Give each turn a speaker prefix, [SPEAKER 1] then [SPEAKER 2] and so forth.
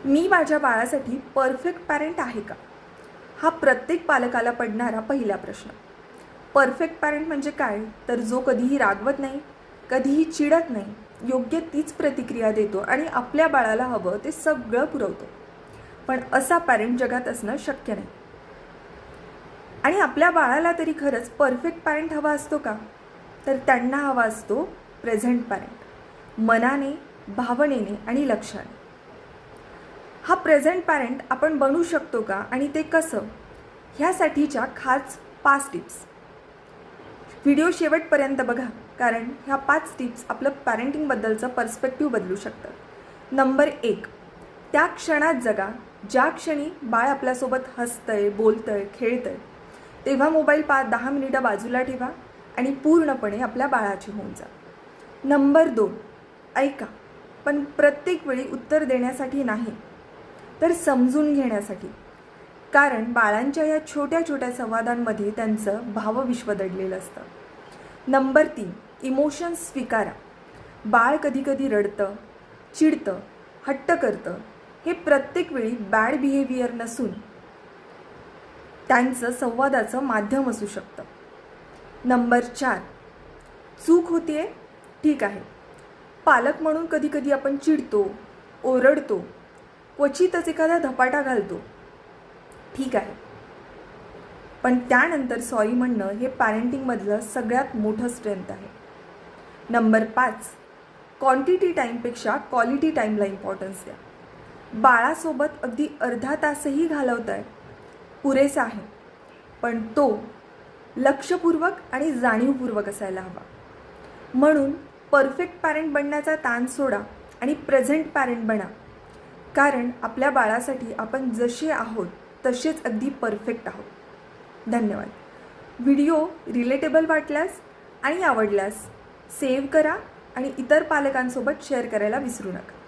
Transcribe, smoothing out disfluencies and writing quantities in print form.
[SPEAKER 1] मी माझ्या बाळासाठी perfect parent आहे का? हा प्रत्येक पालकाला पडणारा पहिला प्रश्न. परफेक्ट पॅरेंट म्हणजे काय? तर जो कधीही रागवत नाही, कधीही चिडत नाही, योग्य तीच प्रतिक्रिया देतो आणि आपल्या बाळाला हवं ते सगळं पुरवतो. पण असा पॅरेंट जगात असणं शक्य नाही. आणि आपल्या बाळाला तरी खरंच परफेक्ट पॅरेंट हवा असतो का? तर त्यांना हवा असतो प्रेझेंट पॅरेंट, मनाने, भावनेने आणि लक्षाने. हा प्रेझेंट पॅरेंट आपण बनू शकतो का आणि ते कसं, ह्यासाठीच्या खास 5 टिप्स. व्हिडिओ शेवटपर्यंत बघा, कारण ह्या 5 टिप्स आपलं पॅरेंटिंगबद्दलचं पर्स्पेक्टिव्ह बदलू शकतात. नंबर 1, त्या क्षणात जगा ज्या क्षणी बाळ आपल्यासोबत हसतंय, बोलतंय, खेळतंय. तेव्हा मोबाईल 10 मिनिटं बाजूला ठेवा आणि पूर्णपणे आपल्या बाळाची होऊन जा. नंबर 2, ऐका, पण प्रत्येक वेळी उत्तर देण्यासाठी नाही, तर समजून घेण्यासाठी. कारण बाळांच्या या छोट्या छोट्या संवादांमध्ये त्यांचं भावविश्व दडलेलं असतं. नंबर 3, इमोशन्स स्वीकारा. बाळ कधी कधी रडतं, चिडतं, हट्ट करतं. हे प्रत्येक वेळी बॅड बिहेवियर नसून त्यांचं संवादाचं माध्यम असू शकतं. नंबर 4, चूक होतीये, ठीक आहे. पालक म्हणून कधी कधी आपण चिडतो, ओरडतो, क्वचितच एखादा धपाटा घालतो, ठीक आहे. पण त्यानंतर सॉरी म्हणणं हे पॅरेंटिंगमधलं सगळ्यात मोठं स्ट्रेंथ आहे. नंबर 5, क्वांटिटी टाईमपेक्षा क्वालिटी टाईमला इम्पॉर्टन्स द्या. बाळासोबत अगदी अर्धा तासही घालवताय, पुरेसा आहे, पण तो लक्षपूर्वक आणि जाणीवपूर्वक असायला हवा. म्हणून परफेक्ट पॅरेंट बनण्याचा ताण सोडा आणि प्रेझेंट पॅरेंट बना. कारण आपल्या बाळासाठी आपण जसे आहोत तसेच अगदी परफेक्ट आहोत. धन्यवाद. व्हिडिओ रिलेटेबल वाटल्यास आणि आवडल्यास सेव्ह करा आणि इतर पालकांसोबत शेअर करायला विसरू नका.